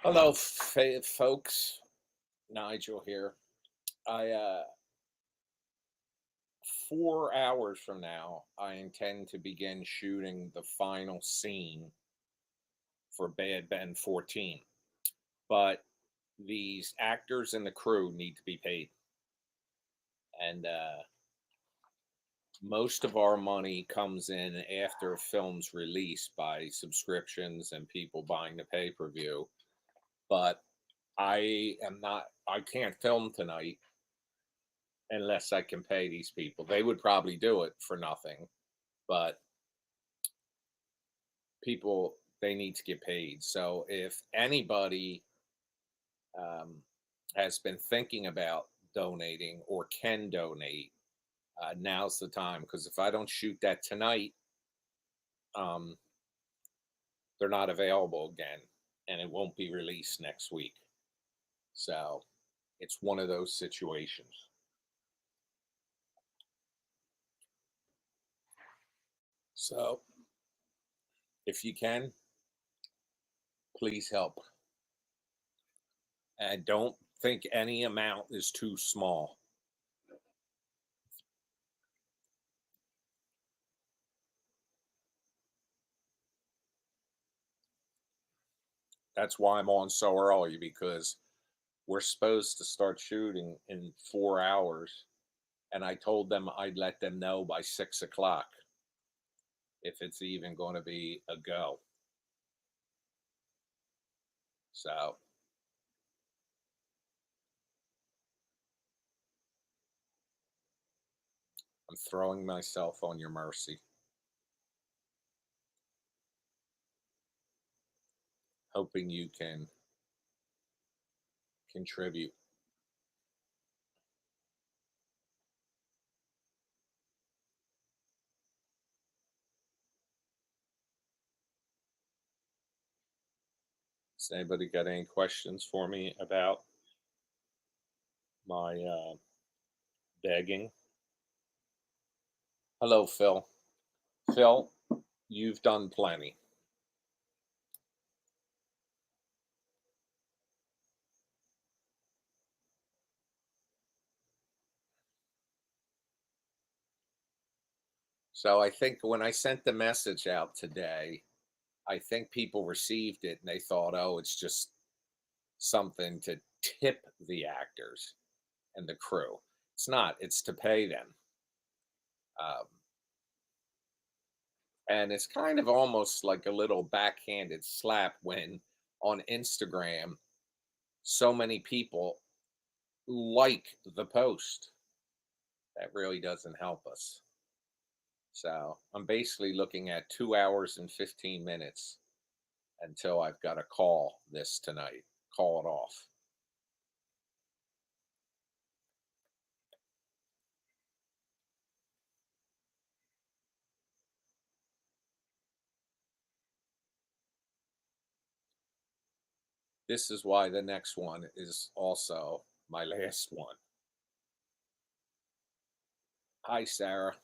Hello, folks. Nigel here. I 4 hours from now, I intend to begin shooting the final scene for Bad Ben 14. But these actors and the crew need to be paid, and most of our money comes in after a film's release by subscriptions and people buying the pay-per-view. But I am not. I can't film tonight unless I can pay these people. They would probably do it for nothing, but people, they need to get paid. So if anybody um, has been thinking about donating or can donate, now's the time. Because if I don't shoot that tonight, um, they're not available again, and it won't be released next week. So it's one of those situations. So if you can, please help. And don't think any amount is too small. That's why I'm on so early, because we're supposed to start shooting in 4 hours. And I told them I'd let them know by 6 o'clock if it's even going to be a go. So I'm throwing myself on your mercy, hoping you can contribute. Has anybody got any questions for me about my begging? Hello, Phil. Phil, you've done plenty. So I think when I sent the message out today, I think people received it and they thought, oh, it's just something to tip the actors and the crew. It's not, it's to pay them. Um, and it's kind of almost like a little backhanded slap when on Instagram, so many people like the post. That really doesn't help us. So I'm basically looking at 2 hours and 15 minutes until I've got to call this tonight, call it off. This is why the next one is also my last one. Hi, Sarah.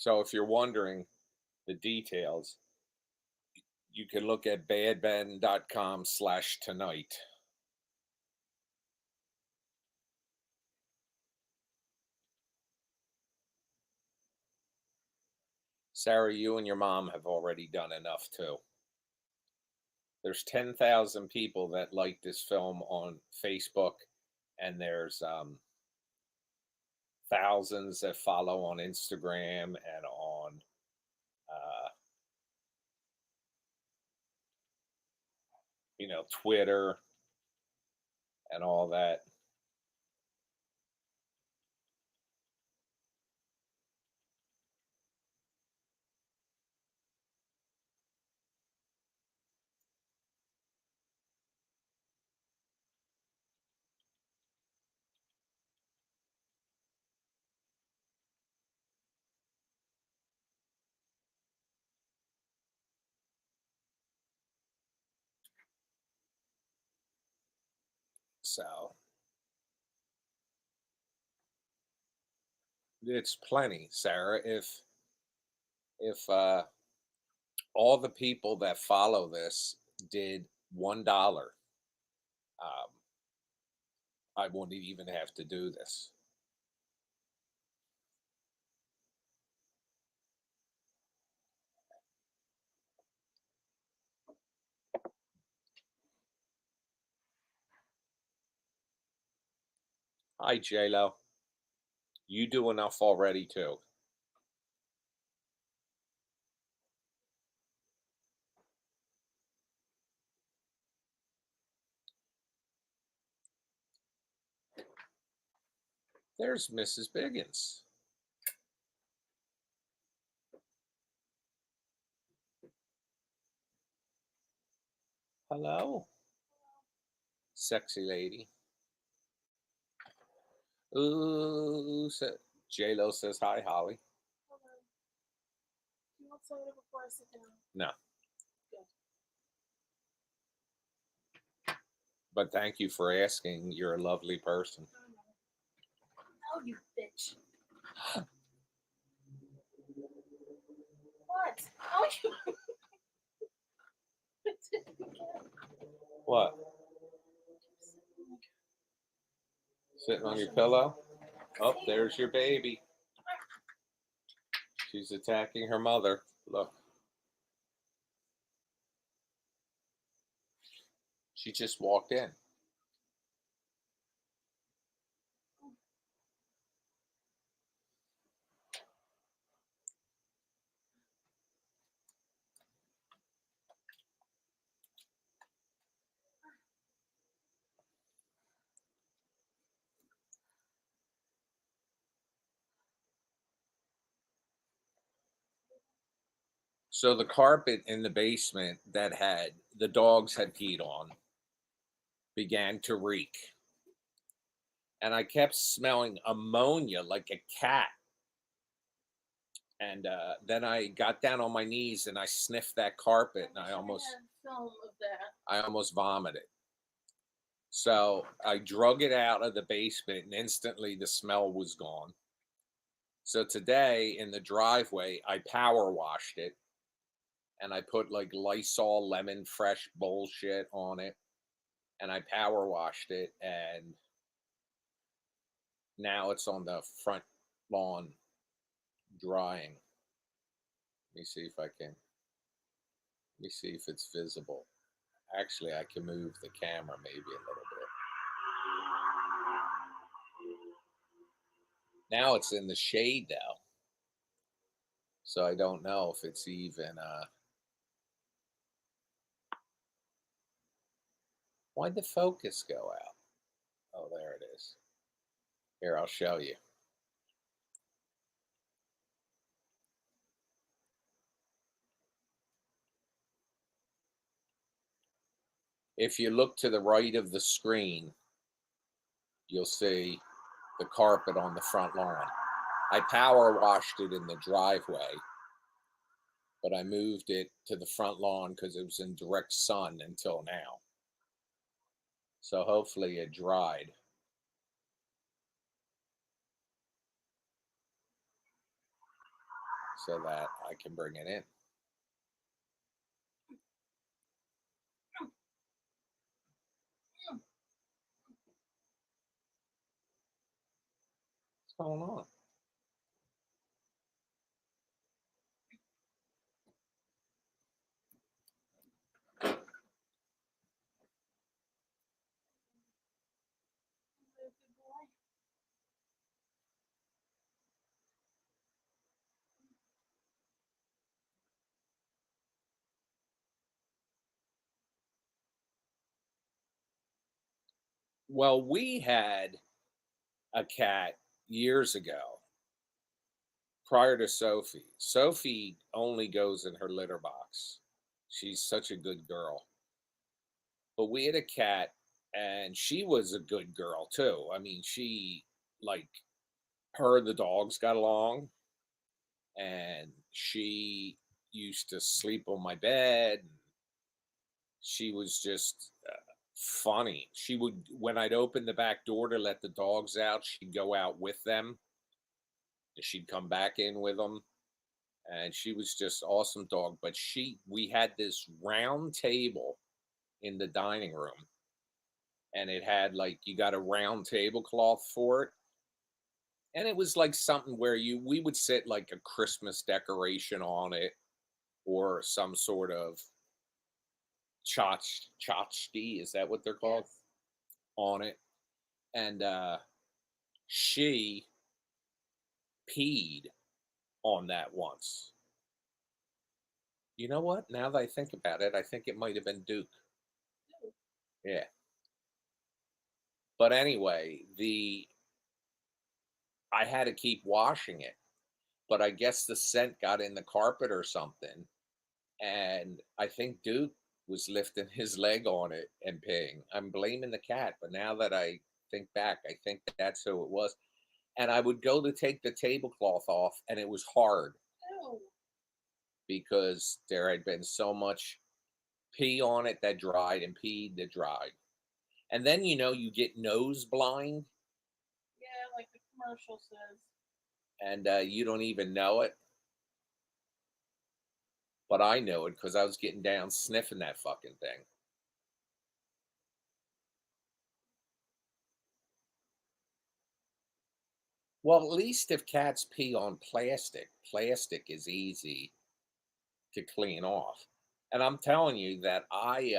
So if you're wondering the details, you can look at badben.com/tonight. Sarah, you and your mom have already done enough too. There's 10,000 people that like this film on Facebook, and there's thousands that follow on Instagram and on uh, Twitter and all that. So it's plenty, Sarah. If all the people that follow this did $1, um, I wouldn't even have to do this. Hi, J-Lo. You do enough already, too. There's Mrs. Biggins. Hello, sexy lady. Ooh, J-Lo says hi, Holly. Hello. Do you want soda before I sit down? No, Good. but thank you for asking. You're a lovely person. Oh, you bitch. What? Oh, you. What? Sitting on your pillow? Oh, there's your baby. She's attacking her mother. Look. She just walked in. So the carpet in the basement that had the dogs had peed on began to reek. And I kept smelling ammonia like a cat. And then I got down on my knees and I sniffed that carpet and I had film of that. I almost vomited. So I drug it out of the basement and instantly the smell was gone. So today in the driveway, I power washed it and I put like Lysol lemon fresh bullshit on it and I power washed it and now it's on the front lawn drying. Let me see if I can. Let me see if it's visible. Actually, I can move the camera maybe a little bit. Now it's in the shade though. So I don't know if it's even why'd the focus go out? Oh, there it is. Here, I'll show you. If you look to the right of the screen, you'll see the carpet on the front lawn. I power washed it in the driveway, but I moved it to the front lawn because it was in direct sun until now. So hopefully it dried. So that I can bring it in. What's going on? Well, we had a cat years ago prior to Sophie. Sophie only goes in her litter box. She's such a good girl. But we had a cat and she was a good girl too. I mean, she like her and the dogs got along and she used to sleep on my bed. She was just funny. She would, when I'd open the back door to let the dogs out, she'd go out with them. She'd come back in with them, and she was just awesome dog. But we had this round table in the dining room, and it had like you got a round tablecloth for it, and it was like something where we would sit like a Christmas decoration on it or some sort of tchotchke, is that what they're called, Yes. on it. And she peed on that once. You know what? Now that I think about it, I think it might have been Duke. Ooh. Yeah. But anyway, the I had to keep washing it, but I guess the scent got in the carpet or something, and I think Duke was lifting his leg on it and peeing. I'm blaming the cat, but now that I think back, I think that's who it was. And I would go to take the tablecloth off, and it was hard Ew. because there had been so much pee on it that dried and pee that dried. And then you get nose blind, Yeah, like the commercial says. and you don't even know it. But I know it because I was getting down sniffing that fucking thing. Well, at least if cats pee on plastic, plastic is easy to clean off. And I'm telling you that I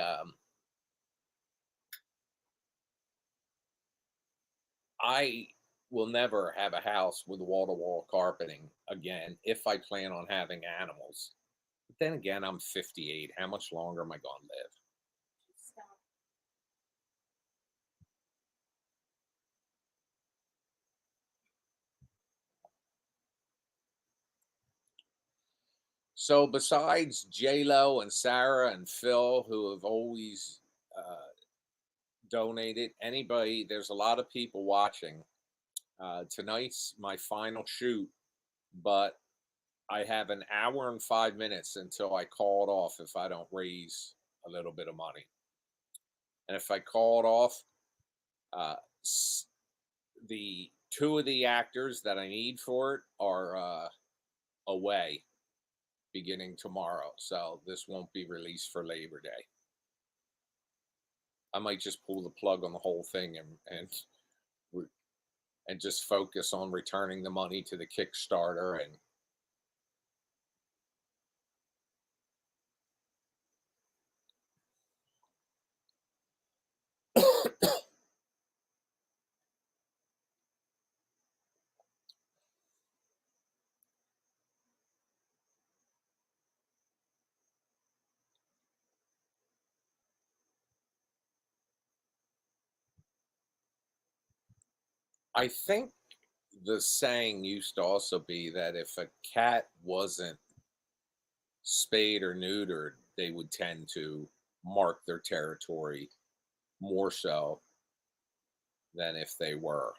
will never have a house with wall to wall carpeting again if I plan on having animals. But then again, I'm 58. How much longer am I going to live? Stop. So, besides J Lo and Sarah and Phil, who have always uh, donated, anybody, there's a lot of people watching. Tonight's my final shoot, but I have an hour and 5 minutes until I call it off if I don't raise a little bit of money. And if I call it off, uh, the two of the actors that I need for it are away beginning tomorrow. So this won't be released for Labor Day. I might just pull the plug on the whole thing and just focus on returning the money to the Kickstarter. And I think the saying used to also be that if a cat wasn't spayed or neutered, they would tend to mark their territory more so than if they were.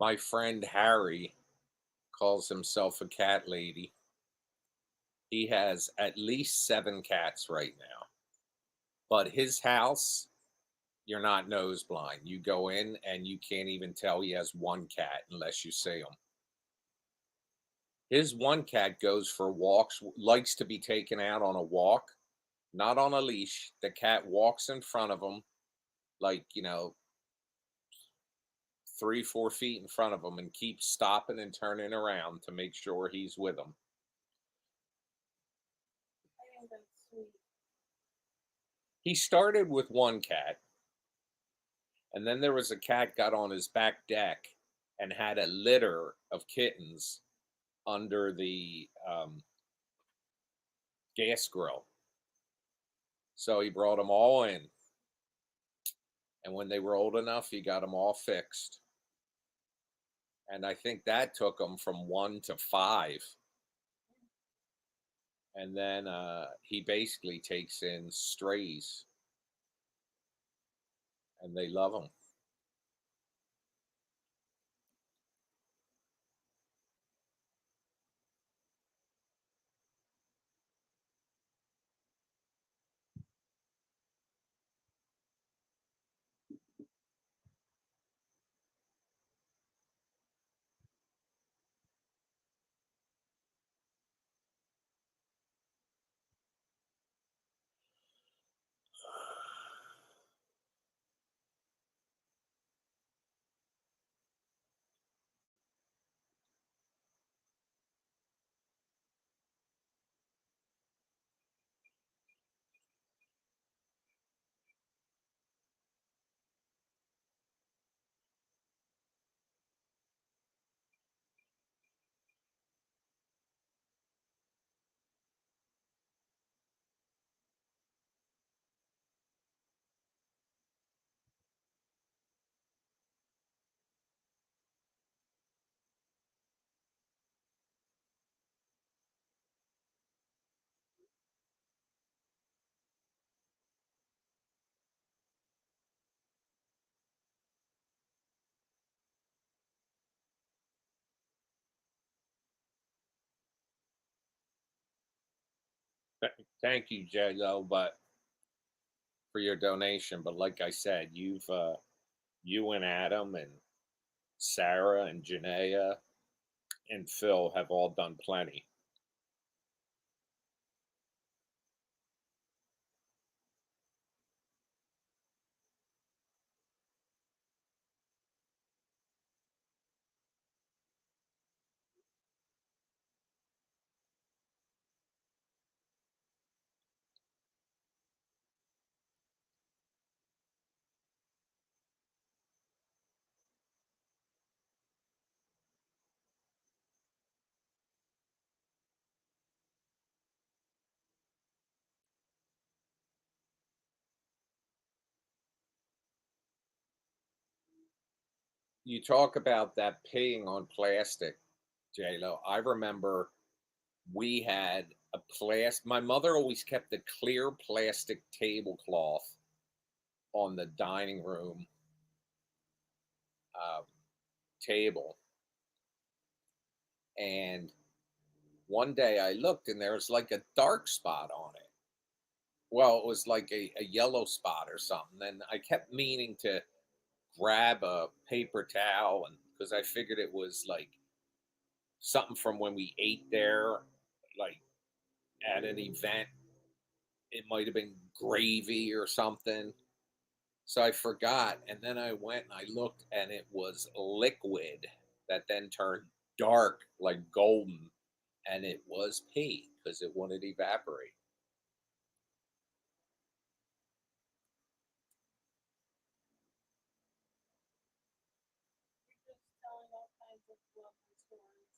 My friend Harry calls himself a cat lady. He has at least 7 cats right now. But his house, you're not nose blind. You go in and you can't even tell he has one cat unless you see him. His one cat goes for walks, likes to be taken out on a walk, not on a leash. The cat walks in front of him, like, 3, 4 feet in front of him, and keeps stopping and turning around to make sure he's with him. I think that's sweet. He started with one cat, And then there was a cat got on his back deck and had a litter of kittens under the gas grill. So he brought them all in. And when they were old enough, he got them all fixed. And I think that took them from 1 to 5. And then he basically takes in strays, and they love them. Thank you, J Lo, but for your donation. But like I said, you and Adam and Sarah and Janaea and Phil have all done plenty. You talk about that peeing on plastic, J Lo. I remember we had a plastic. My mother always kept a clear plastic tablecloth on the dining room uh, table, and one day I looked and there was like a dark spot on it. Well, it was like a yellow spot or something. And I kept meaning to grab a paper towel, and because I figured it was like something from when we ate there, like at an event. It might have been gravy or something. So I forgot. And then I went and I looked, and it was liquid that then turned dark, like golden. And it was pee because it wouldn't evaporate. You're just telling all kinds of lovely stories.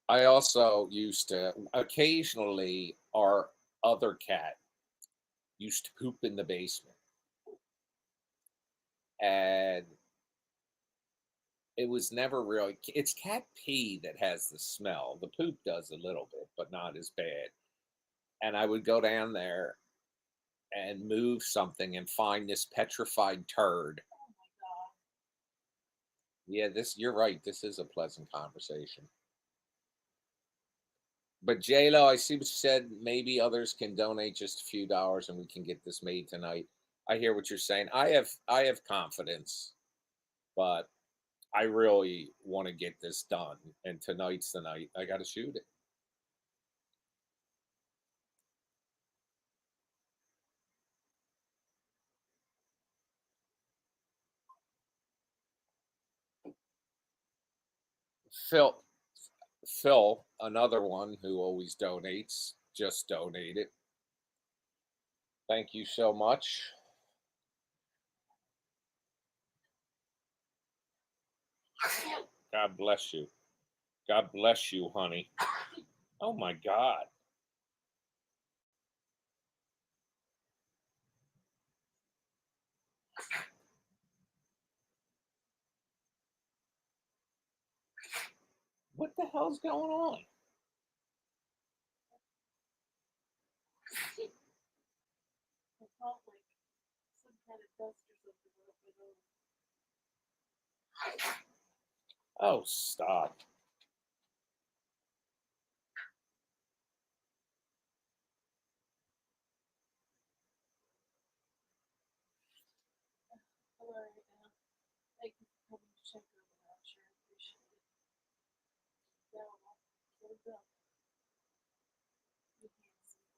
I also used to occasionally, our other cat used to poop in the basement. And It was never really. It's cat pee that has the smell. The poop does a little bit, but not as bad. And I would go down there and move something and find this petrified turd. Oh my god. Yeah, this you're right. This is a pleasant conversation. But JLo, I see what you said. Maybe others can donate just a few dollars and we can get this made tonight. I hear what you're saying. I have confidence, but I really want to get this done. And tonight's the night. I gotta shoot it. Phil Phil, another one who always donates, just donated. Thank you so much. God bless you. God bless you, honey. Oh my God. What the hell's going on? I felt like some kind of dust or something went up my nose. Oh, stop. I'm alright now. Thank you for coming to check on me. I'm sure I appreciate it. Now I'll close up. You can't see me.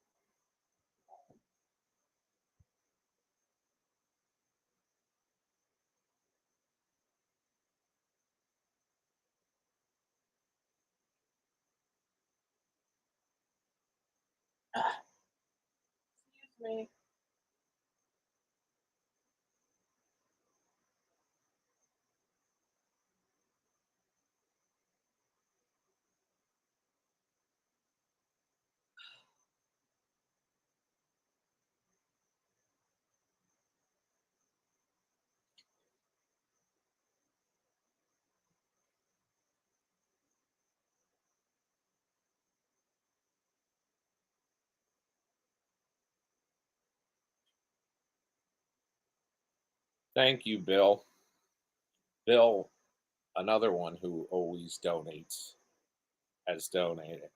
Excuse me. Thank you, Bill. Bill, another one who always donates, has donated.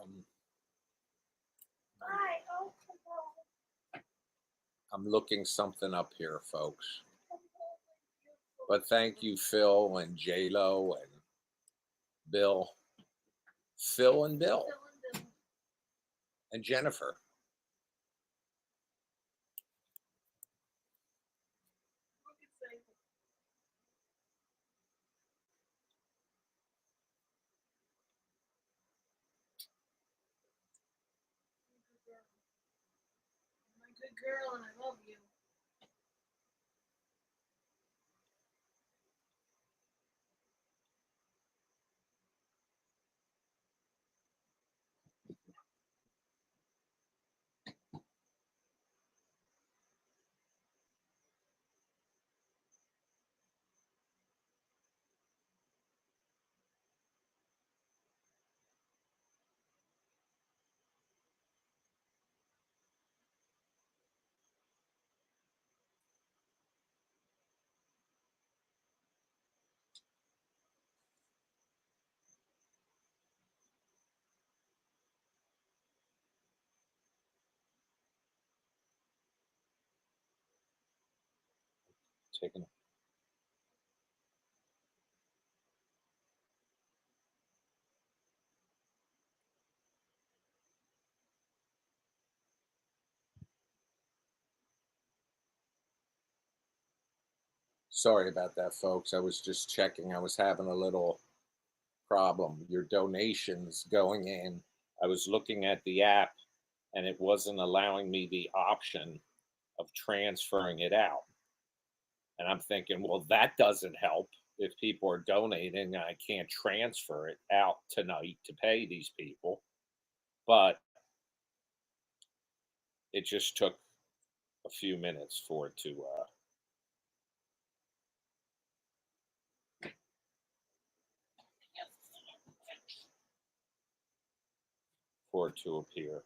Um, Hi. Oh, hello. I'm looking something up here, folks. Hello, my beautiful But thank you, Phil and JLo and Bill. Phil and Bill Bill. and Jennifer. Look at Satan. You're a good girl, and I love you. taking. Sorry about that, folks. I was just checking. I was having a little problem. Your donations going in. I was looking at the app and it wasn't allowing me the option of transferring it out. And I'm thinking, well, that doesn't help if people are donating and I can't transfer it out tonight to pay these people. But it just took a few minutes for it to appear.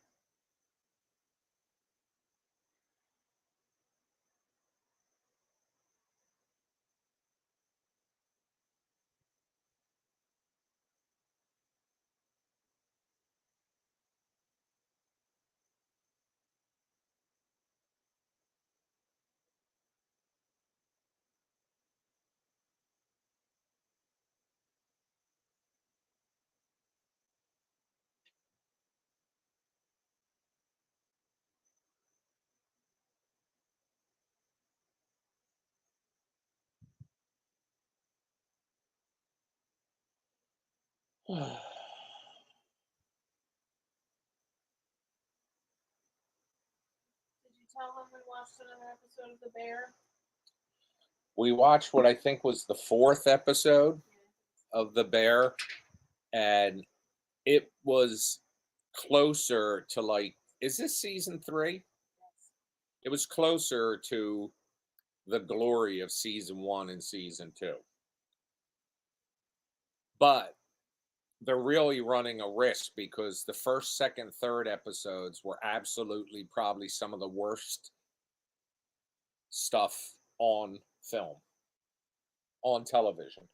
Did you tell them we watched another episode of The Bear? We watched what I think was the fourth episode Yeah. of The Bear, and it was closer to, like, is this season 3? Yes. It was closer to the glory of season 1 and season 2. But they're really running a risk because the first, second, third episodes were absolutely probably some of the worst stuff on film, on television.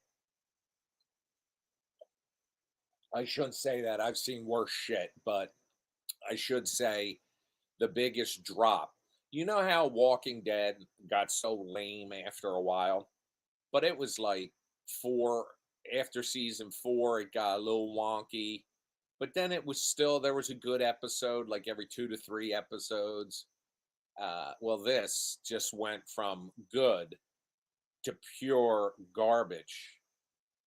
I shouldn't say that. I've seen worse shit, but I should say the biggest drop. You know how Walking Dead got so lame after a while? But it was like four, after season 4, it got a little wonky. But then it was still, there was a good episode like every 2 to 3 episodes. Well, this just went from good to pure garbage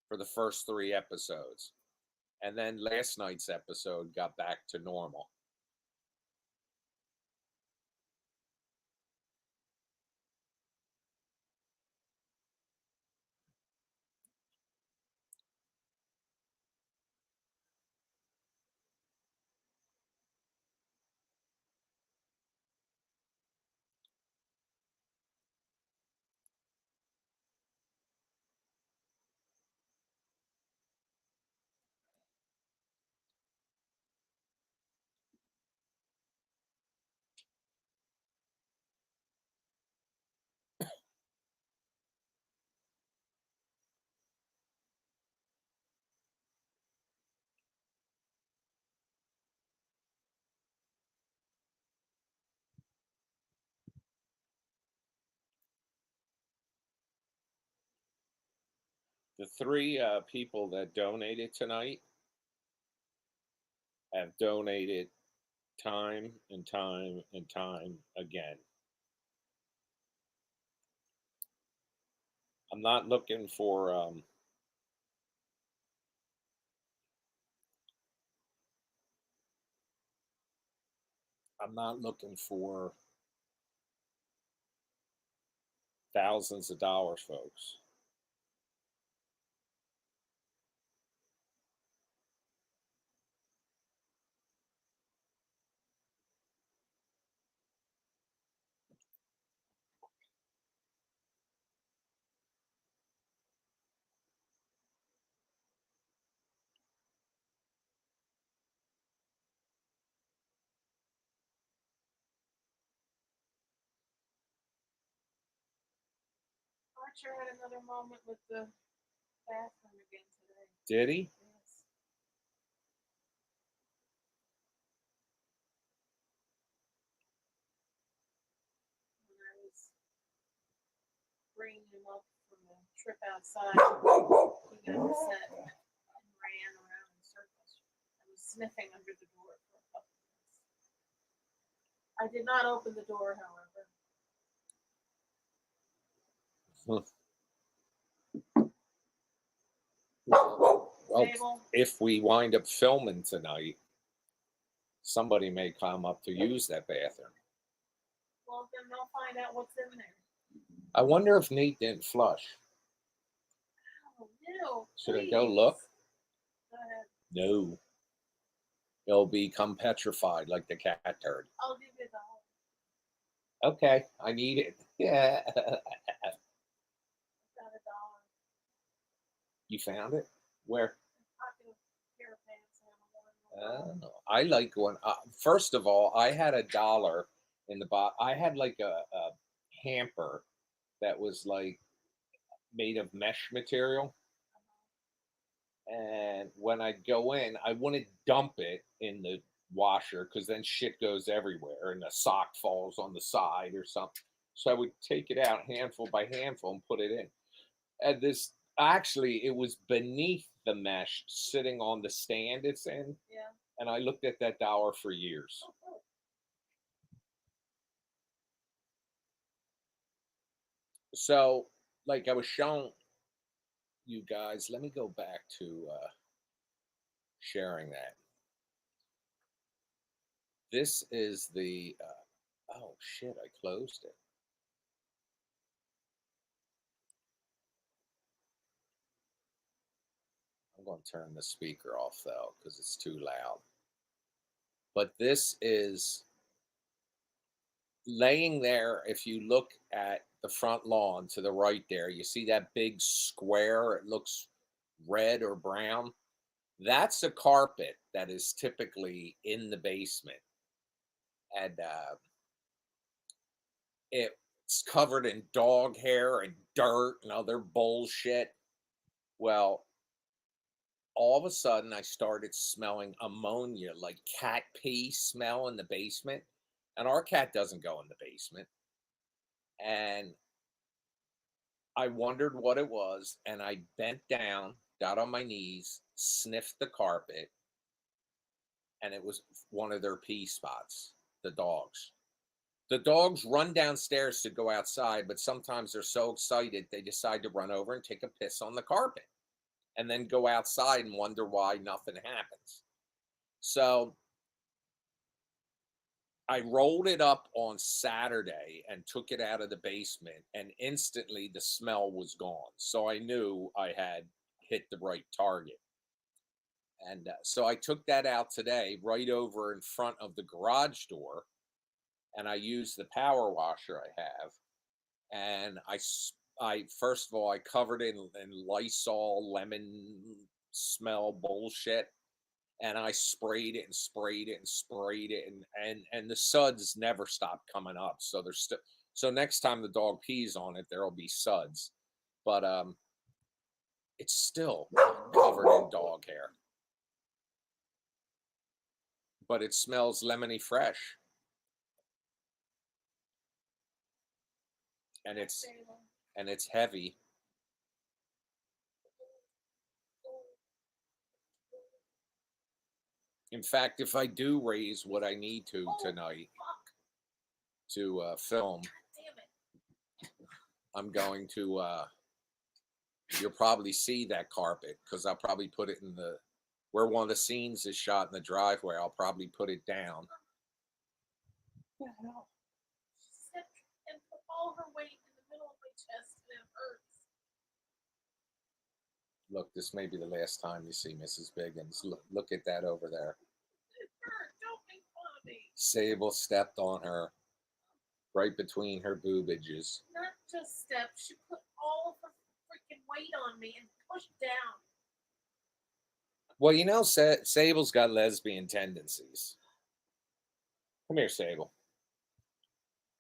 for the first 3 episodes. And then last night's episode got back to normal. The 3 people that donated tonight have donated time and time and time again. I'm not looking for I'm not looking for thousands of dollars, folks. Archer had another moment with the bathroom again today. Did he? Yes. When I was bringing him up from a trip outside. He got upset and ran around in circles. I was sniffing under the door for a couple of minutes. I did not open the door, however. Well, Table. if we wind up filming tonight, somebody may come up to use that bathroom. Well, then they'll find out what's in there. I wonder if Nate didn't flush. Oh, no. Should I Please. go look? Go ahead. No. It'll become petrified like the cat turd. I'll give you the whole. Okay, I need it. Yeah. Got $1. You found it? Where? Pocket of pair of pants. I like one. First of all, I had $1 in the box. I had like a hamper that was like made of mesh material. And when I go in, I wouldn't dump it in the washer because then shit goes everywhere and the sock falls on the side or something. So I would take it out handful by handful and put it in. And this actually, it was beneath the mesh sitting on the stand it's in. Yeah. And I looked at that $1 for years. Oh, cool. So, like I was showing you guys, let me go back to sharing that. This is the, oh shit, I closed it. I'm going to turn the speaker off though, because it's too loud. But this is laying there. If you look at the front lawn to the right there, you see that big square. It looks red or brown. That's a carpet that is typically in the basement. And it's covered in dog hair and dirt and other bullshit. Well, all of a sudden I started smelling ammonia, like cat pee smell in the basement. And our cat doesn't go in the basement. And I wondered what it was. And I bent down, got on my knees, sniffed the carpet. And it was one of their pee spots, the dogs. The dogs run downstairs to go outside, but sometimes they're so excited they decide to run over and take a piss on the carpet and then go outside and wonder why nothing happens. So I rolled it up on Saturday and took it out of the basement, and instantly the smell was gone. So I knew I had hit the right target. And so I took that out today, right over in front of the garage door, and I used the power washer I have, and I first of all I covered it in Lysol lemon smell bullshit, and I sprayed it and sprayed it and sprayed it, and the suds never stopped coming up. So there's still, so next time the dog pees on it, there'll be suds, but it's still covered in dog hair, but it smells lemony fresh, and it's heavy. In fact, if I do raise what I need to tonight to film, I'm going to, you'll probably see that carpet because I'll probably put it in the, where one of the scenes is shot in the driveway, I'll probably put it down. What the hell? She said, and put all her weight in the middle of my chest and it hurts. Look, this may be the last time you see Mrs. Biggins. Look at that over there. It hurt. Don't make fun of me. Sable stepped on her right between her boobages. Not just step. She put all of her freaking weight on me and pushed down. Well, you know, Sable's got lesbian tendencies. Come here, Sable.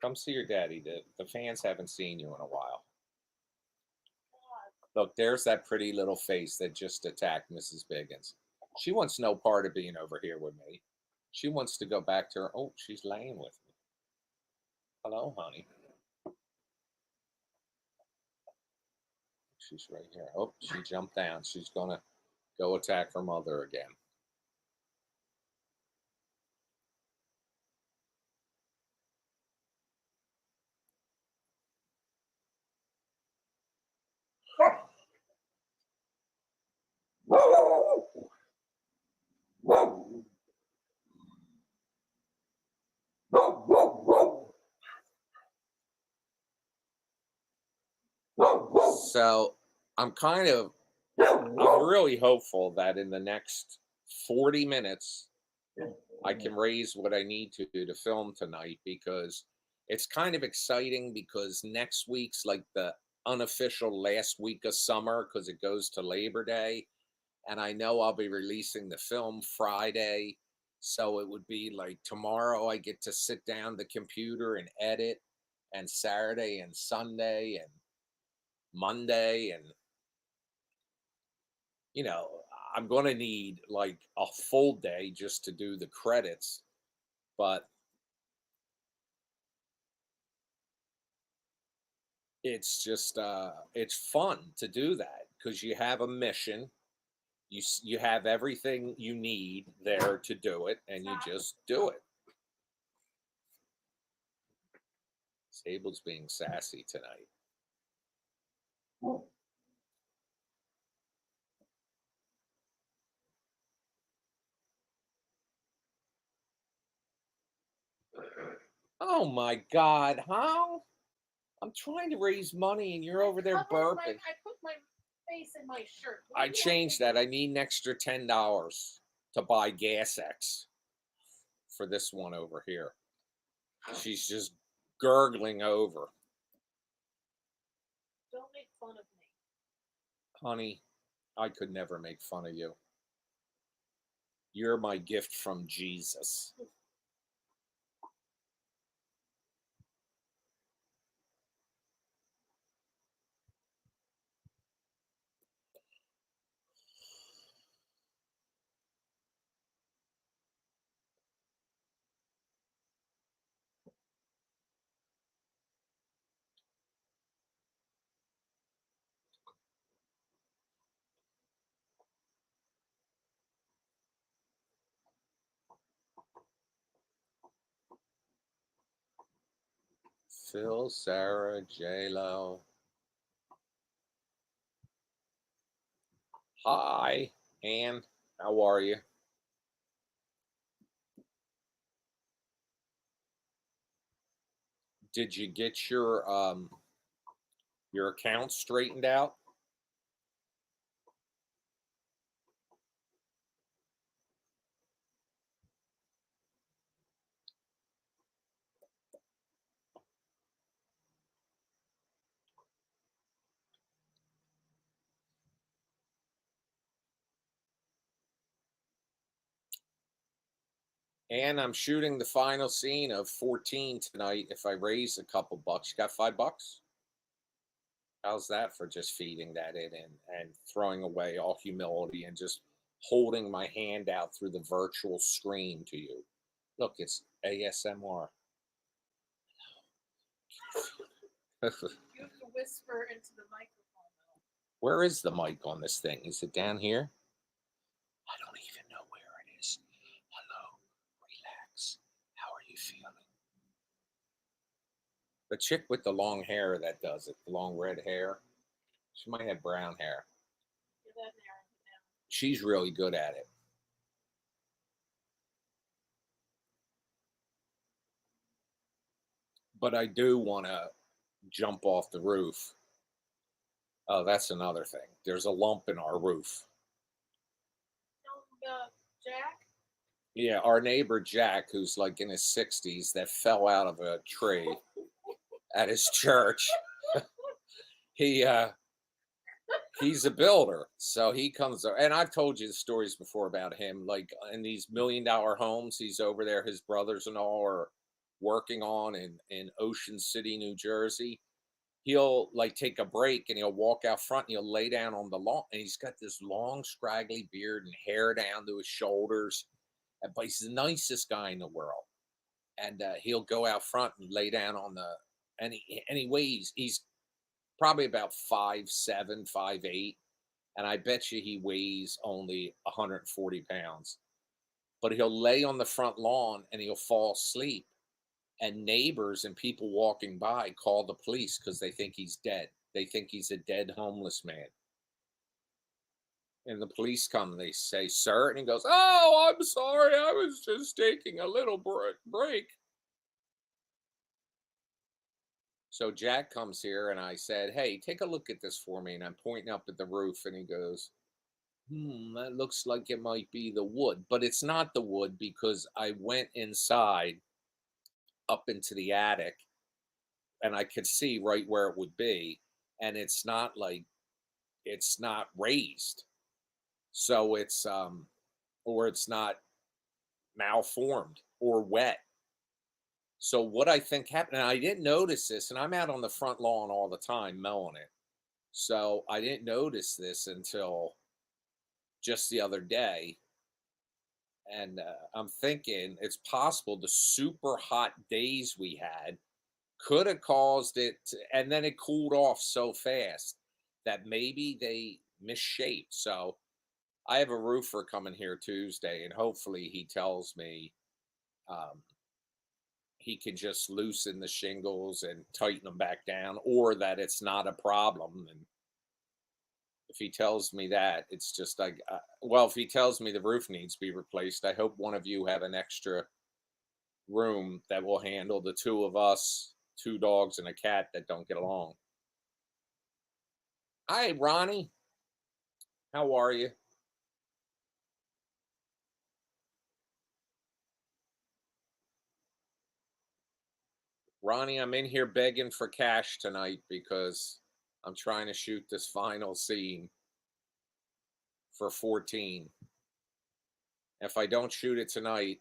Come see your daddy. The fans haven't seen you in a while. God. Look, there's that pretty little face that just attacked Mrs. Biggins. She wants no part of being over here with me. She wants to go back to her. Oh, she's laying with me. Hello, honey. she's right here. Oh, she jumped down. She's gonna go attack her mother again. So I'm I'm really hopeful that in the next 40 minutes I can raise what I need to film tonight, because it's kind of exciting because next week's like the unofficial last week of summer because it goes to Labor Day. And I know I'll be releasing the film Friday. So it would be like tomorrow I get to sit down the computer and edit, and Saturday and Sunday and Monday. And, you know, I'm going to need like a full day just to do the credits. But it's just it's fun to do that because you have a mission. You have everything you need there to do it, and you just do it. Sable's being sassy tonight. Oh my God, how? I'm trying to raise money and you're over there burping. I put my face in my shirt. I changed that. I need an extra $10 to buy Gas X for this one over here. She's just gurgling over. Don't make fun of me. Honey, I could never make fun of you. You're my gift from Jesus. Phil, Sarah, J-Lo. Hi, Ann. How are you? Did you get your account straightened out? And I'm shooting the final scene of 14 tonight. If I raise a couple bucks, you got $5? How's that for just feeding that in and throwing away all humility and just holding my hand out through the virtual screen to you? Look, it's ASMR. You have to whisper into the microphone, though. Where is the mic on this thing? Is it down here? I don't even know where it is. Hello, relax. How are you feeling? The chick with the long hair that does it, the long red hair, she might have brown hair. Get that narrowed down. She's really good at it. But I do want to jump off the roof. Oh, that's another thing. There's a lump in our roof. Jack? Yeah, our neighbor Jack, who's like in his 60s, that fell out of a tree at his church. he he's a builder, so he comes, and I've told you the stories before about him, like in these $1 million homes he's over there, his brothers and all are working on in Ocean City, New Jersey. He'll like take a break and he'll walk out front and he'll lay down on the lawn, and he's got this long scraggly beard and hair down to his shoulders, but he's the nicest guy in the world. And he'll go out front and lay down on the, and he, anyways, he's probably about 5'7", 5'8", and I bet you he weighs only 140 pounds. But he'll lay on the front lawn and he'll fall asleep. And neighbors and people walking by call the police because they think he's dead. They think he's a dead homeless man. And the police come and they say, "Sir," and he goes, "Oh, I'm sorry. I was just taking a little break." So Jack comes here and I said, "Hey, take a look at this for me." And I'm pointing up at the roof and he goes, "That looks like it might be the wood." But it's not the wood because I went inside up into the attic and I could see right where it would be. And it's not raised. So or it's not malformed or wet. So what I think happened, and I didn't notice this, and I'm out on the front lawn all the time mowing it. So I didn't notice this until just the other day. And I'm thinking it's possible the super hot days we had could have caused it and then it cooled off so fast that maybe they misshaped. So I have a roofer coming here Tuesday, and hopefully he tells me um, he can just loosen the shingles and tighten them back down, or that it's not a problem. And if he tells me that, it's just like, well, if he tells me the roof needs to be replaced, I hope one of you have an extra room that will handle the two of us, two dogs and a cat that don't get along. Hi, Ronnie. How are you? Ronnie, I'm in here begging for cash tonight because I'm trying to shoot this final scene for 14. If I don't shoot it tonight,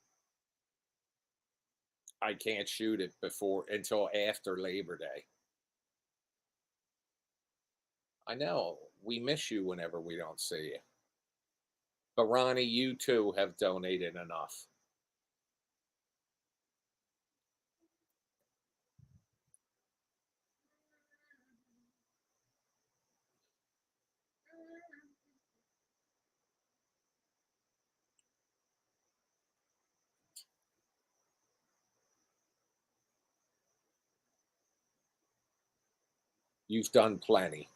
I can't shoot it before until after Labor Day. I know we miss you whenever we don't see you. But Ronnie, you too have donated enough. You've done plenty.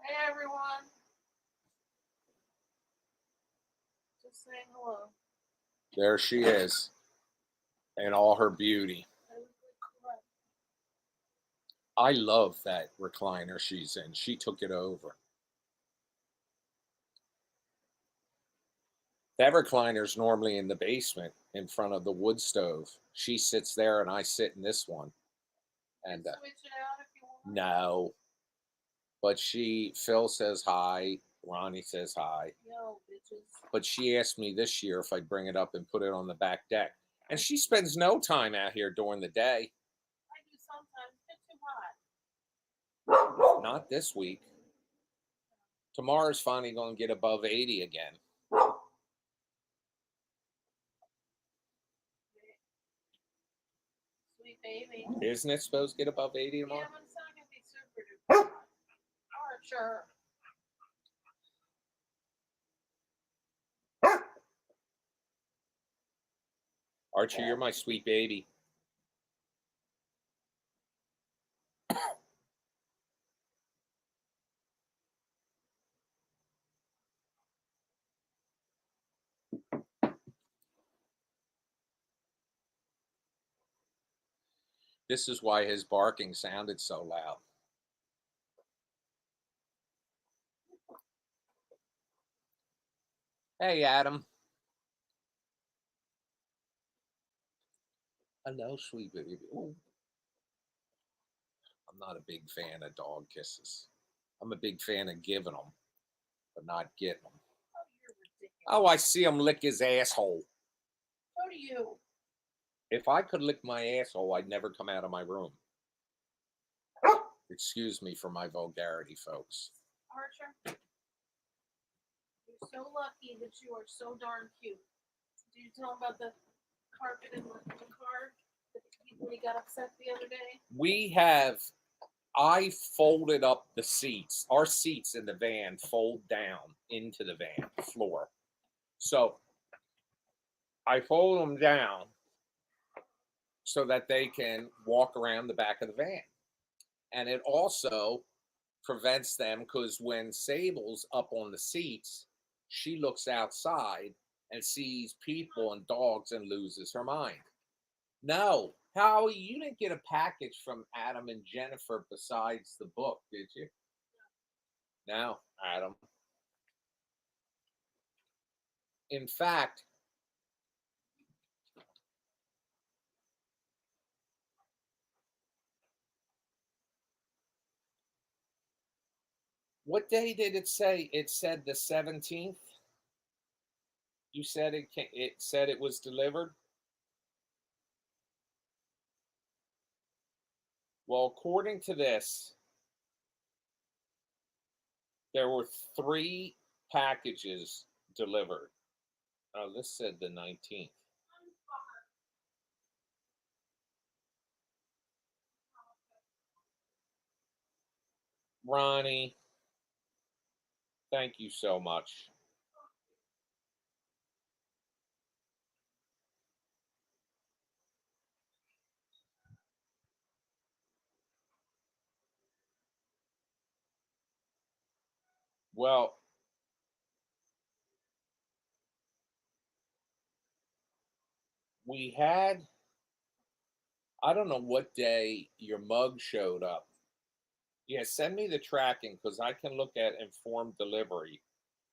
Hey everyone, just saying hello. There she is in all her beauty. I love that recliner she's in. She took it over. That recliner's normally in the basement in front of the wood stove. She sits there and I sit in this one. And Switch it out if you want. no, but Phil says hi, Ronnie says hi. Yo, bitches. But she asked me this year if I'd bring it up and put it on the back deck. And she spends no time out here during the day. I do sometimes. It's too hot. Not this week. Tomorrow's finally going to get above 80 again. Sweet baby. Isn't it supposed to get above 80 tomorrow? Yeah, but it's not going to be super duper hot. Archer. Archie, you're my sweet baby. This is why his barking sounded so loud. Hey, Adam. Hello, sweet baby. Ooh. I'm not a big fan of dog kisses. I'm a big fan of giving them, but not getting them. Oh, you're ridiculous. Oh, I see him lick his asshole. So do you. If I could lick my asshole, I'd never come out of my room. Excuse me for my vulgarity, folks. Archer. You're so lucky that you are so darn cute. Did you tell him about the carpet in the car that when he got upset the other day? We have, I folded up the seats. Our seats in the van fold down into the van floor. So I fold them down so that they can walk around the back of the van. And it also prevents them because when Sable's up on the seats, she looks outside and sees people and dogs and loses her mind. No, Howie, you didn't get a package from Adam and Jennifer besides the book, did you? No, Adam. In fact, what day did it say? It said the 17th. You said it said it was delivered. Well, according to this, there were 3 packages delivered. Oh, this said the 19th. Ronnie, thank you so much. Well, we had, I don't know what day your mug showed up. Yeah, send me the tracking because I can look at informed delivery.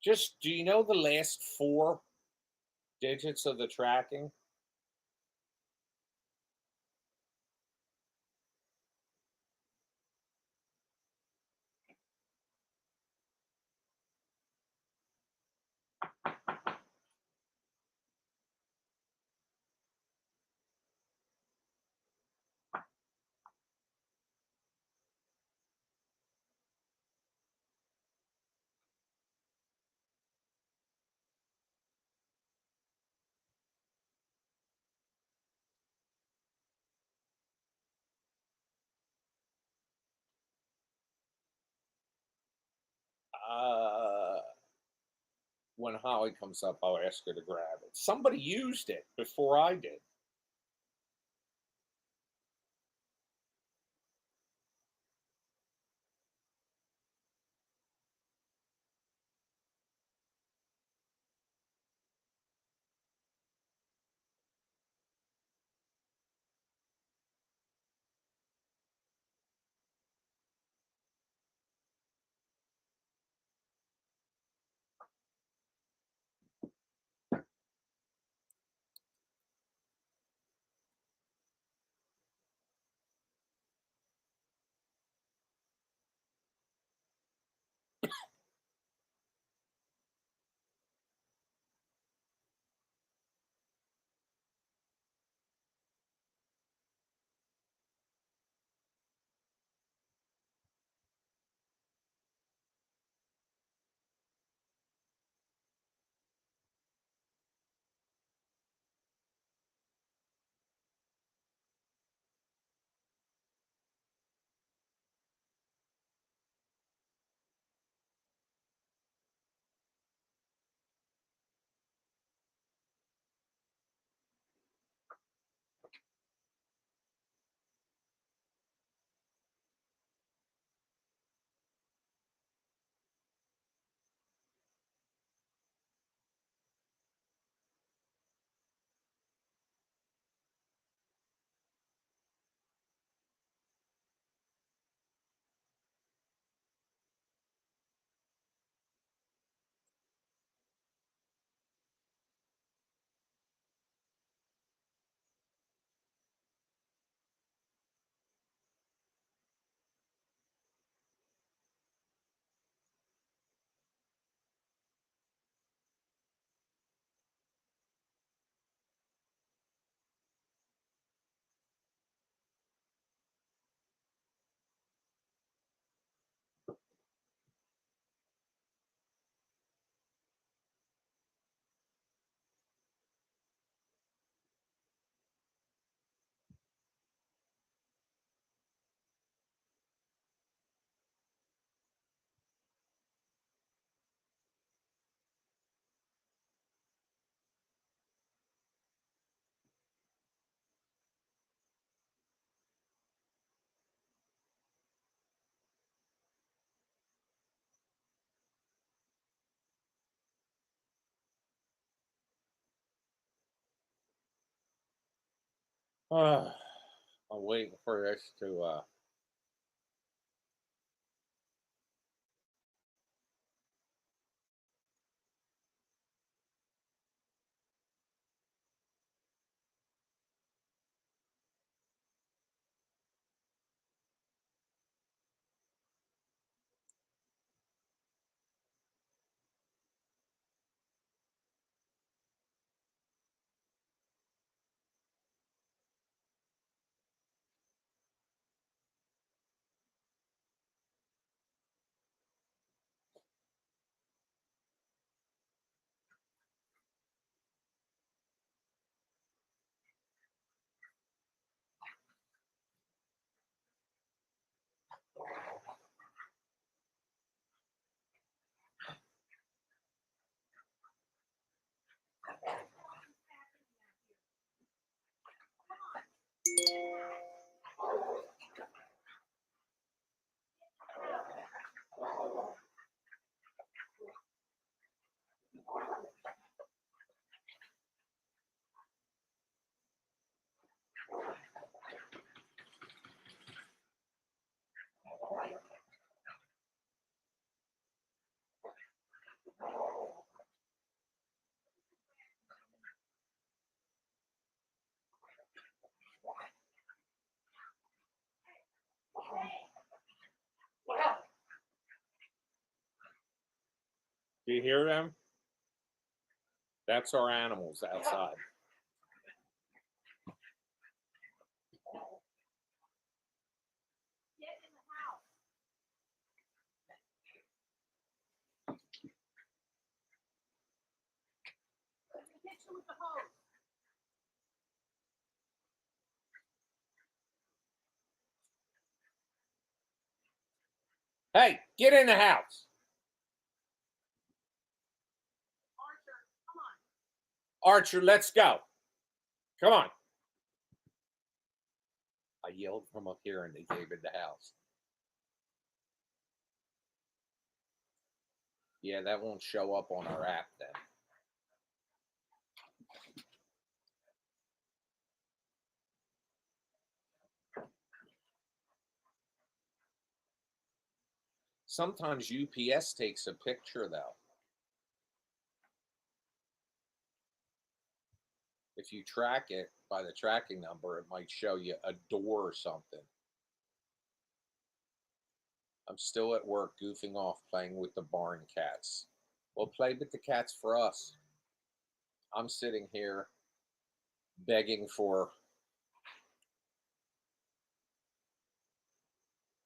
Just, do you know the last 4 digits of the tracking? Uh, when Holly comes up, I'll ask her to grab it. Somebody used it before I did. I'm waiting for this to. Do you hear them? That's our animals outside. Get in the house. I'm gonna hit you with the hose. Hey, get in the house. Archer, come on. Archer, let's go. Come on. I yelled from up here and they gave it the house. Yeah, that won't show up on our app then. Sometimes UPS takes a picture though. If you track it by the tracking number, it might show you a door or something. I'm still at work goofing off playing with the barn cats. Well, play with the cats for us. I'm sitting here begging for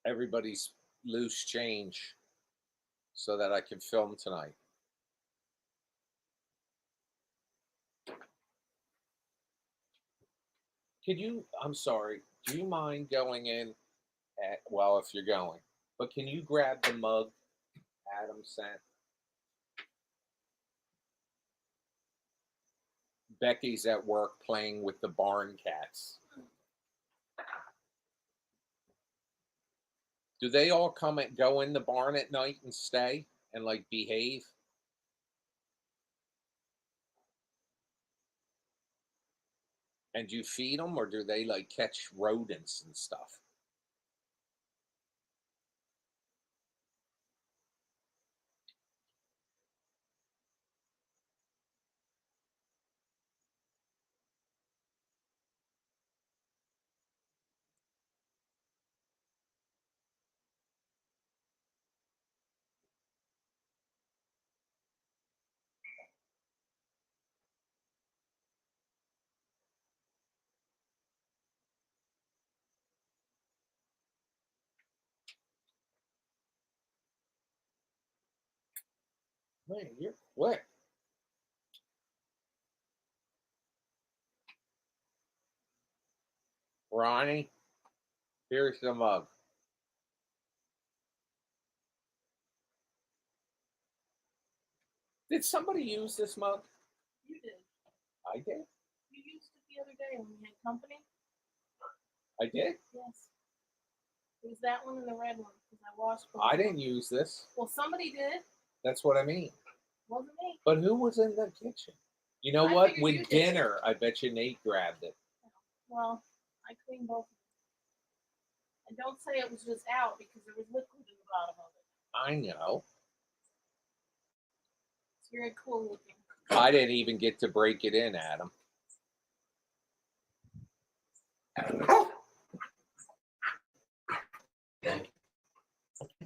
everybody's loose change so that I can film tonight. Could you, I'm sorry, do you mind going in at, well, if you're going, but can you grab the mug Adam sent? Becky's at work playing with the barn cats. Do they all come and go in the barn at night and stay and like behave? And do you feed them or do they like catch rodents and stuff? Man, you're quick. Ronnie, here's the mug. Did somebody use this mug? You did. I did. You used it the other day when we had company. I did. Yes. It was that one and the red one because I washed both. I didn't use this. Well, somebody did. That's what I mean. Wasn't me. But who was in the kitchen? You know I what? figured With you did. dinner, I bet you Nate grabbed it. Well, I cleaned both of them. And don't say it was just out because there was liquid in the bottom of it. I know. It's very cool looking. I didn't even get to break it in, Adam.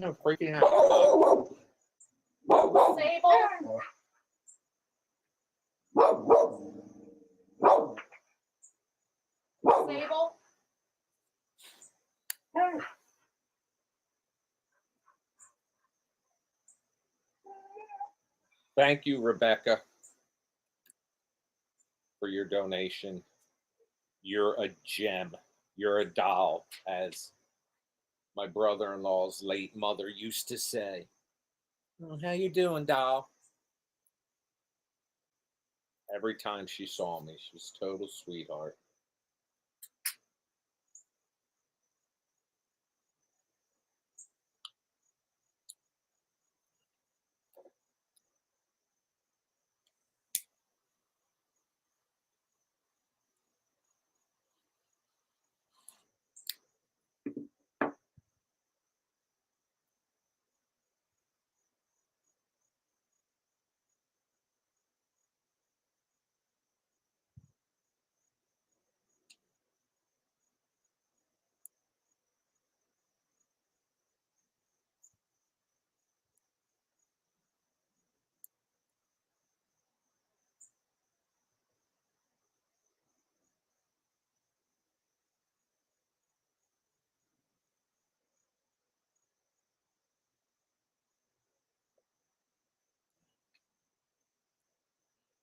I'm freaking out. Sable. Sable. Thank you, Rebecca, for your donation. You're a gem. You're a doll, as my brother-in-law's late mother used to say. "Oh, how you doing, doll?" Every time she saw me, she's a total sweetheart.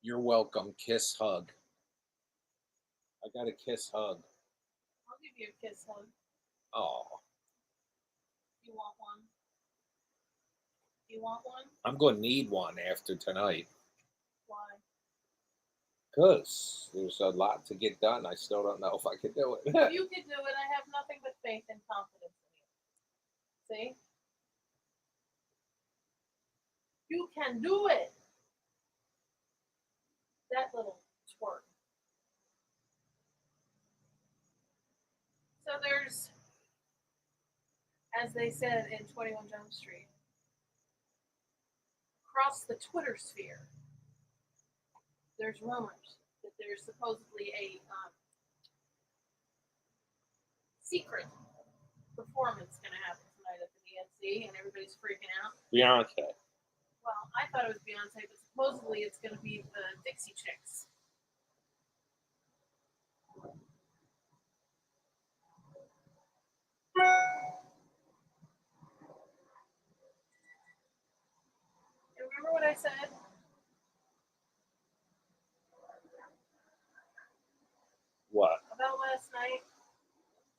You're welcome. Kiss, hug. I got a kiss, hug. I'll give you a kiss hug. Oh, You want one? You want one? I'm going to need one after tonight. Why? Because there's a lot to get done. I still don't know if I can do it. If you could do it, I have nothing but faith and confidence in you. See? You can do it. That little twerk. So there's, as they said in 21 Jump Street, across the Twitter sphere, there's rumors that there's supposedly a secret performance going to happen tonight at the DNC, and everybody's freaking out. Beyonce. Well, I thought it was Beyonce, but supposedly it's going to be the Dixie Chicks. You remember what I said? What? About last night?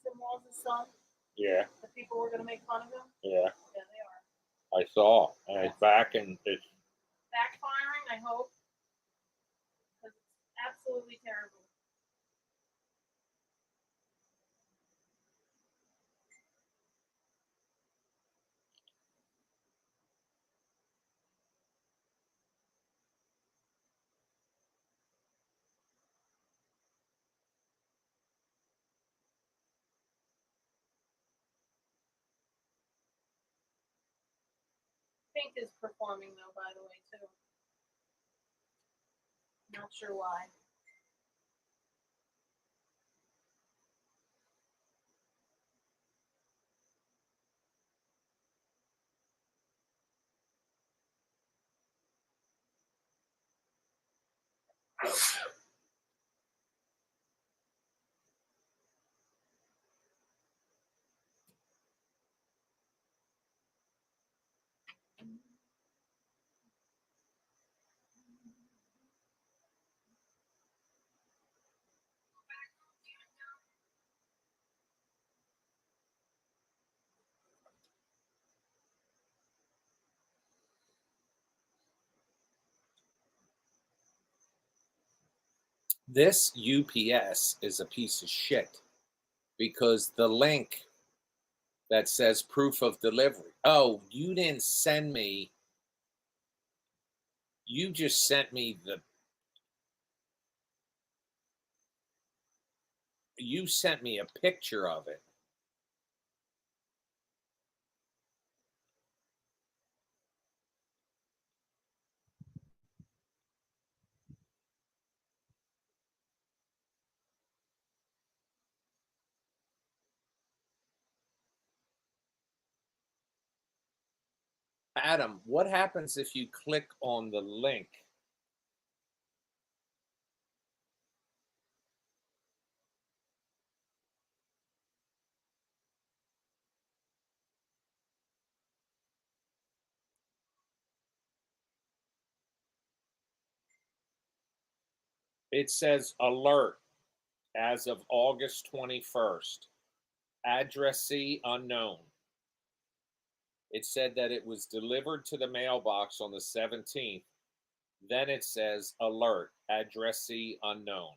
Tim Walls' son? Yeah, The people were going to make fun of him? yeah. Yeah, they are. I saw. And it's back and it's Backfiring, I hope. Because it's absolutely terrible. Pink is performing, though, by the way, too. Not sure why. this UPS is a piece of shit because the link that says proof of delivery. Oh, you didn't send me. You just, sent me the. You sent me a picture of it. Adam, what happens if you click on the link? It says alert as of August 21st. Addressee unknown. It said that it was delivered to the mailbox on the 17th. Then it says alert, addressee unknown.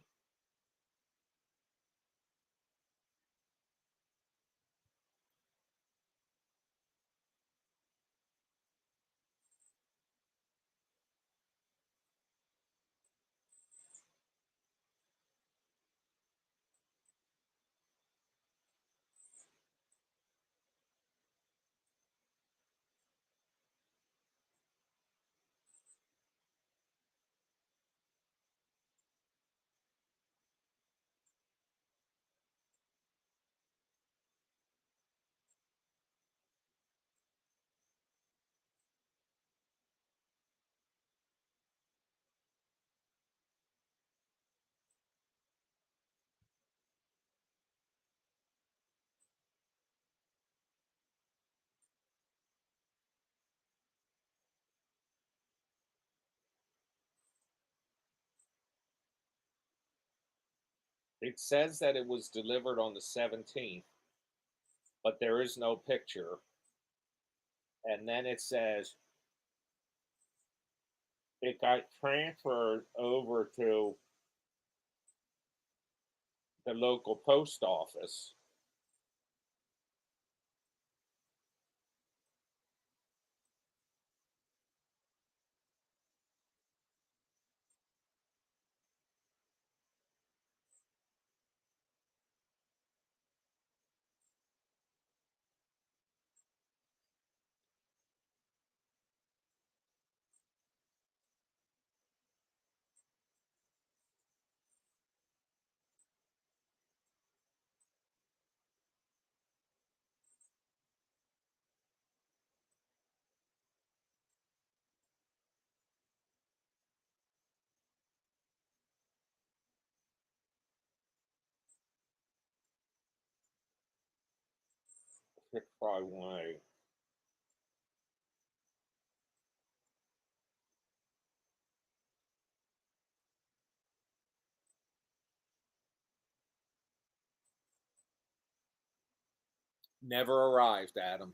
It says that it was delivered on the 17th, but there is no picture. And then it says it got transferred over to the local post office. Pick by way. Never arrived, Adam.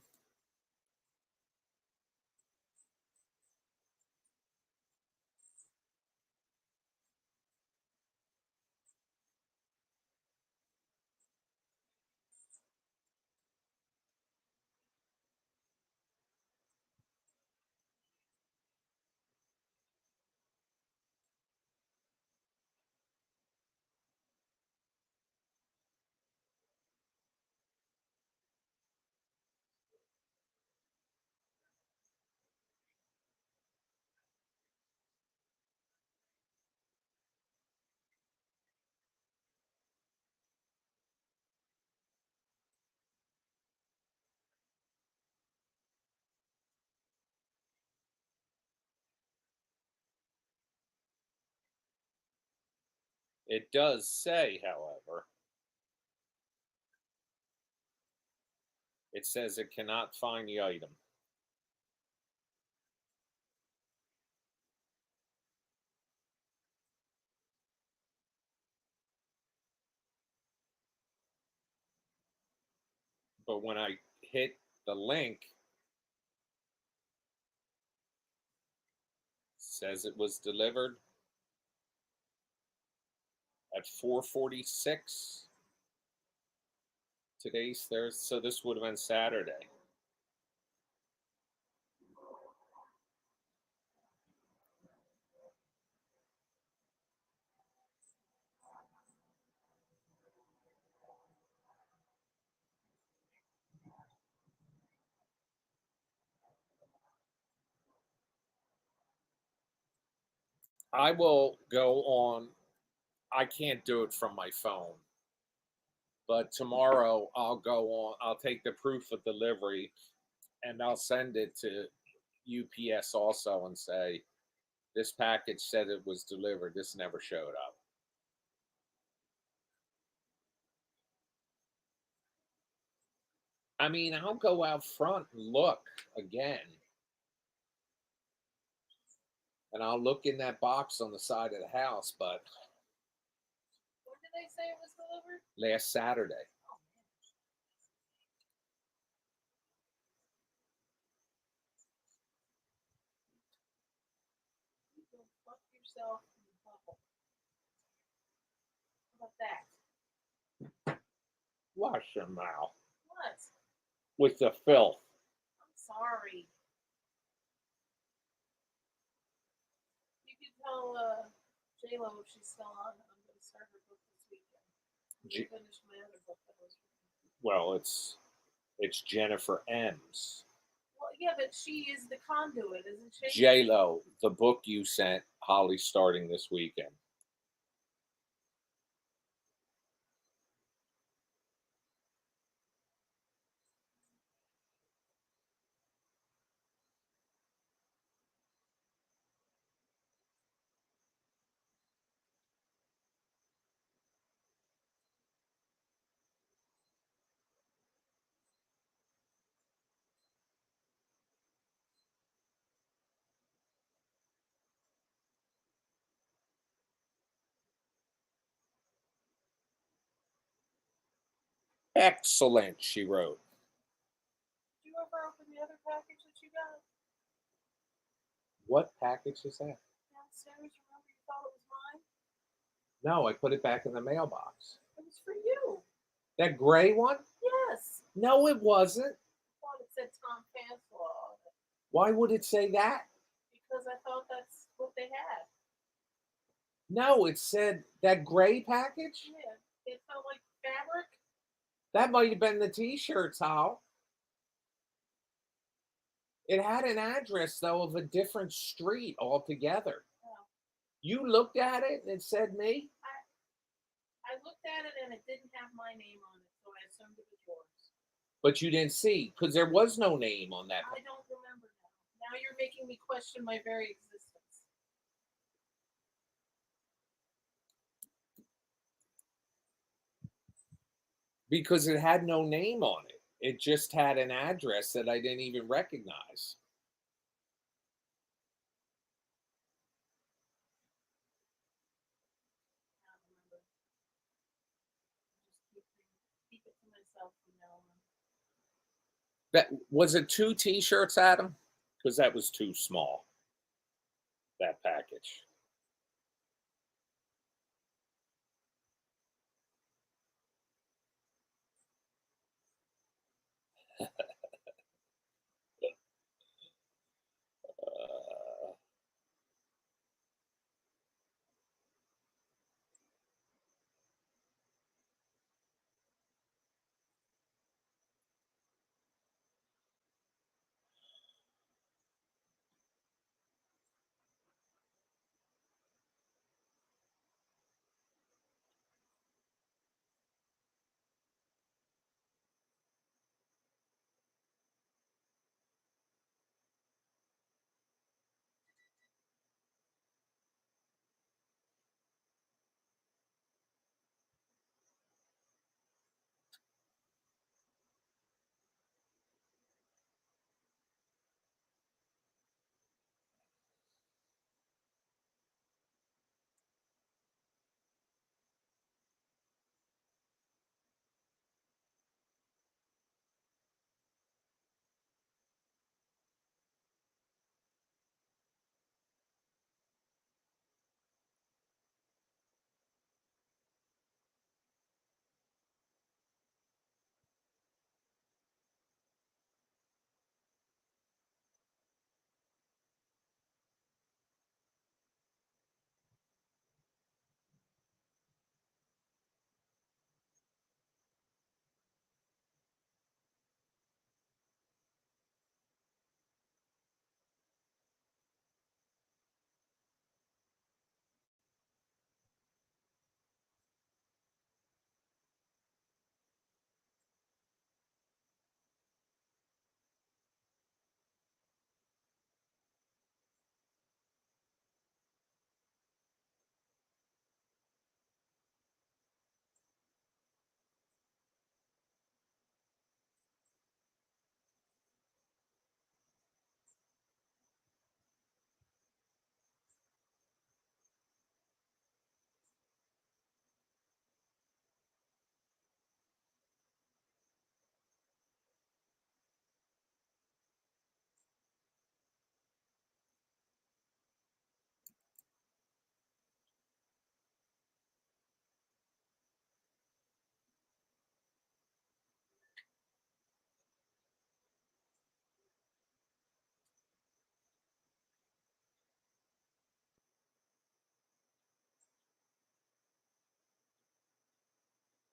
It does say, however, it says it cannot find the item. But when I hit the link, it says it was delivered at 4:46. Today's Thursday, so this would have been Saturday. I will go on. I can't do it from my phone, but tomorrow I'll go on. I'll take the proof of delivery and I'll send it to UPS also and say, this package said it was delivered. This never showed up. I mean, I'll go out front and look again, and I'll look in that box on the side of the house, but When did they say it was delivered? last Saturday. Oh, man. You go fuck yourself in the bubble. How about that? Wash your mouth What? with the filth. I'm sorry. You can tell J-Lo if she's still on. I'm going to start her book this weekend. I'm going J- to finish my other book that was written. well, it's Jennifer M's. Well, yeah, but she is the conduit, isn't she? J Lo, the book you sent, Holly's starting this weekend. Excellent, she wrote. Did you ever open the other package that you got What package is that? downstairs? Remember you thought it was mine? No, I put it back in the mailbox. It was for you. That gray one? Yes. No, it wasn't. I thought it said Tom Fanslaw on it Why would it say that? because I thought that's what they had. No, it said that gray package. Yeah. It felt like fabric. That might have been the T-shirts, Hal. It had an address though of a different street altogether. Oh. You looked at it and it said me. I looked at it and it didn't have my name on it, so I assumed it was yours. But you didn't see because there was no name on that. I don't remember now. Now you're making me question my very existence. Because it had no name on it. It just had an address that I didn't even recognize. I don't remember. I just keep it to myself from now on. That was it. Two T-shirts, Adam, because that was too small. That package. Uh,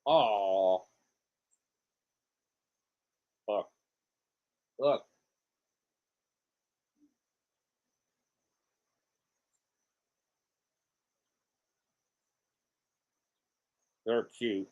Oh, look, look. They're cute.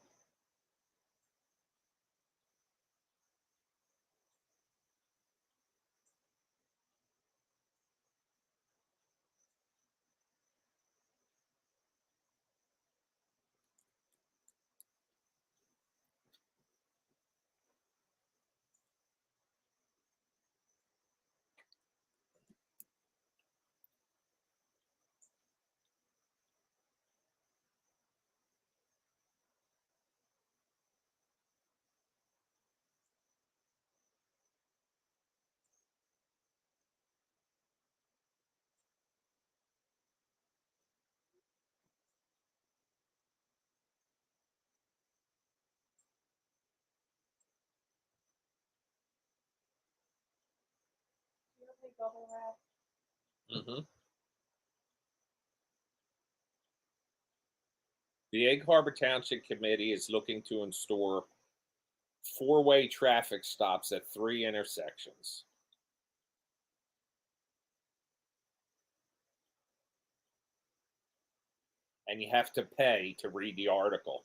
Do you have any bubble wrap? Hmm. The Egg Harbor Township Committee is looking to install four-way traffic stops at 3 intersections. And you have to pay to read the article.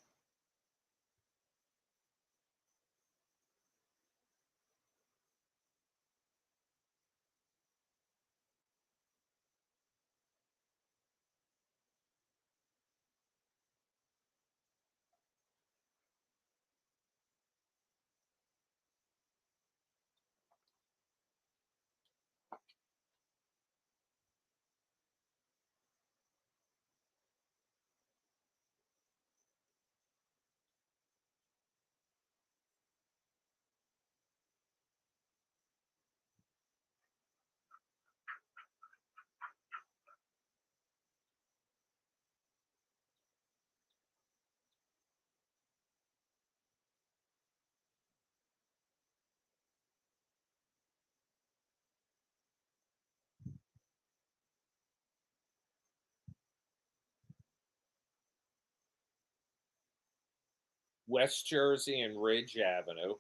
West Jersey and Ridge Avenue.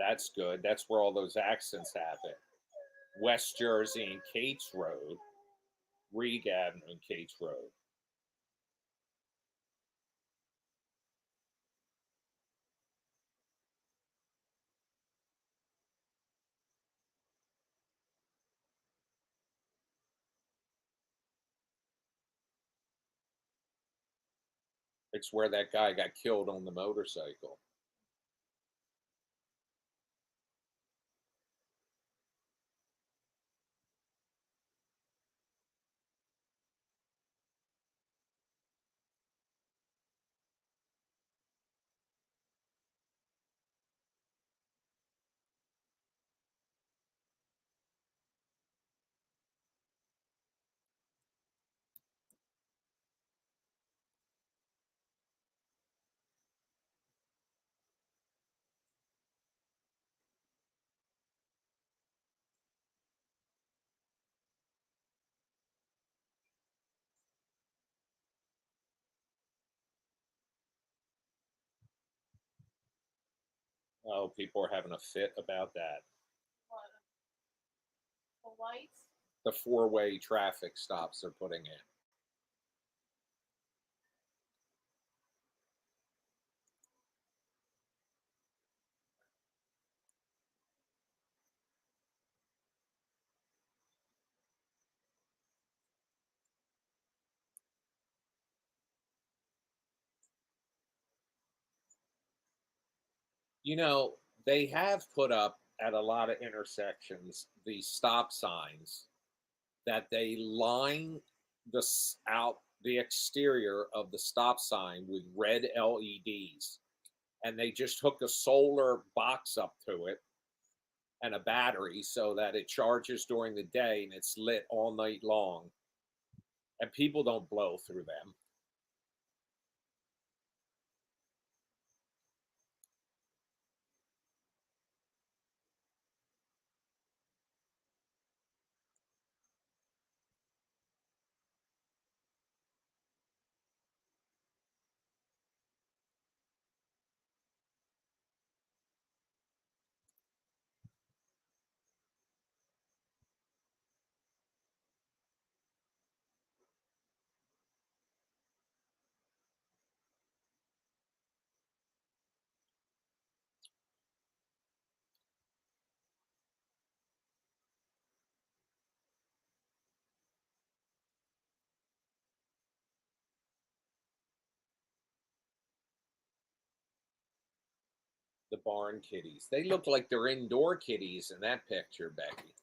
That's good. That's where all those accidents happen. West Jersey and Cates Road, Reed Avenue and Cates Road. It's where that guy got killed on the motorcycle. Oh, people are having a fit about that. What? The lights? The four-way traffic stops they're putting in. You know, they have put up at a lot of intersections these stop signs that they line out the exterior of the stop sign with red LEDs, and they just hook a solar box up to it and a battery so that it charges during the day and it's lit all night long, and people don't blow through them. The barn kitties. They look like they're indoor kitties in that picture, Becky.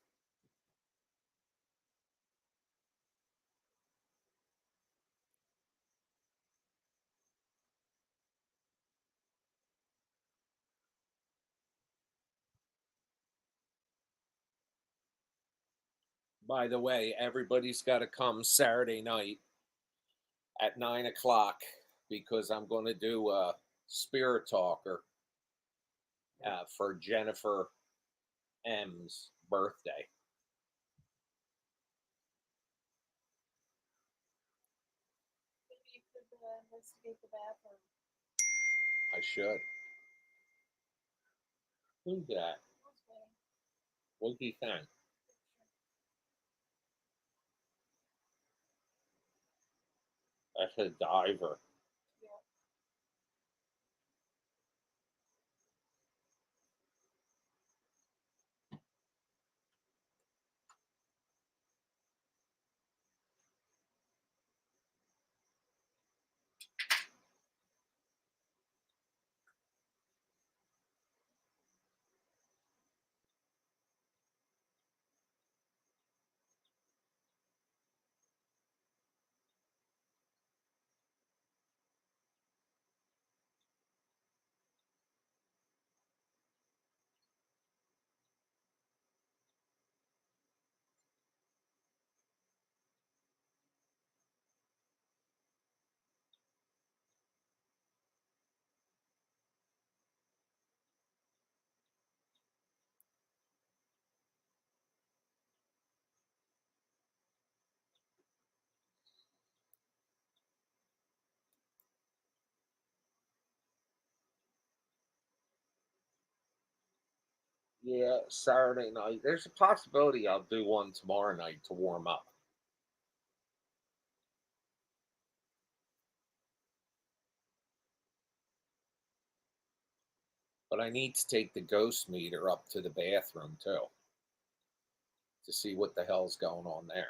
By the way, everybody's got to come Saturday night at 9 o'clock because I'm going to do a spirit talker for Jennifer M's birthday. Maybe you could investigate the bathroom. I should. Who's that? What do you think? That's a diver. Yeah. Yeah, Saturday night. There's a possibility I'll do one tomorrow night to warm up. But I need to take the ghost meter up to the bathroom too to see what the hell's going on there.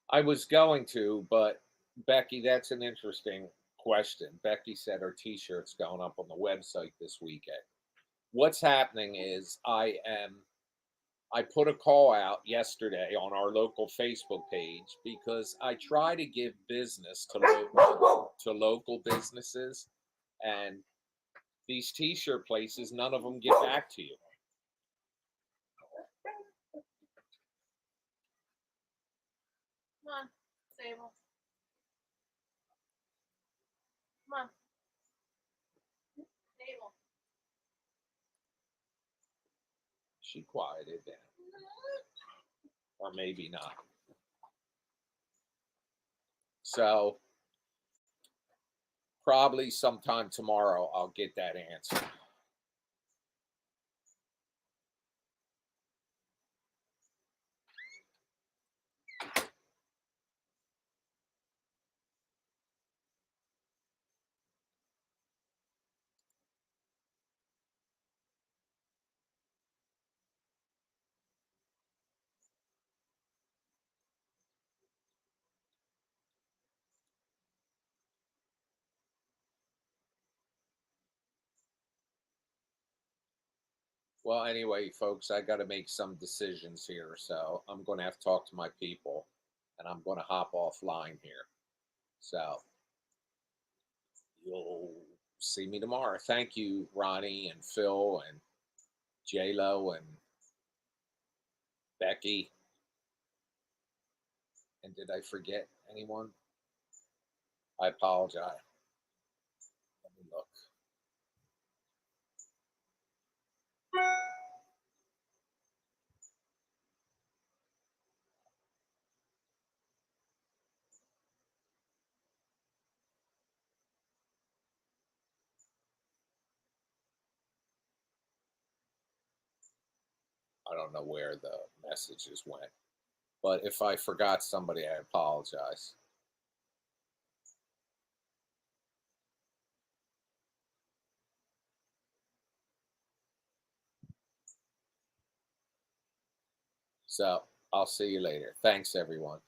I was going to, but Becky, that's an interesting question. Becky said her t-shirt's going up on the website this weekend. What's happening is I put a call out yesterday on our local Facebook page because I try to give business to local businesses, and these t-shirt places, none of them get back to you. Come on, Sable. Come on. Sable. She quieted down, or maybe not. So probably sometime tomorrow I'll get that answer. Well, anyway, folks, I got to make some decisions here, so I'm going to have to talk to my people, and I'm going to hop offline here. So you'll see me tomorrow. Thank you, Ronnie and Phil and J Lo and Becky. And did I forget anyone? I apologize. Let me look. I don't know where the messages went. But if I forgot somebody, I apologize. So I'll see you later. Thanks, everyone.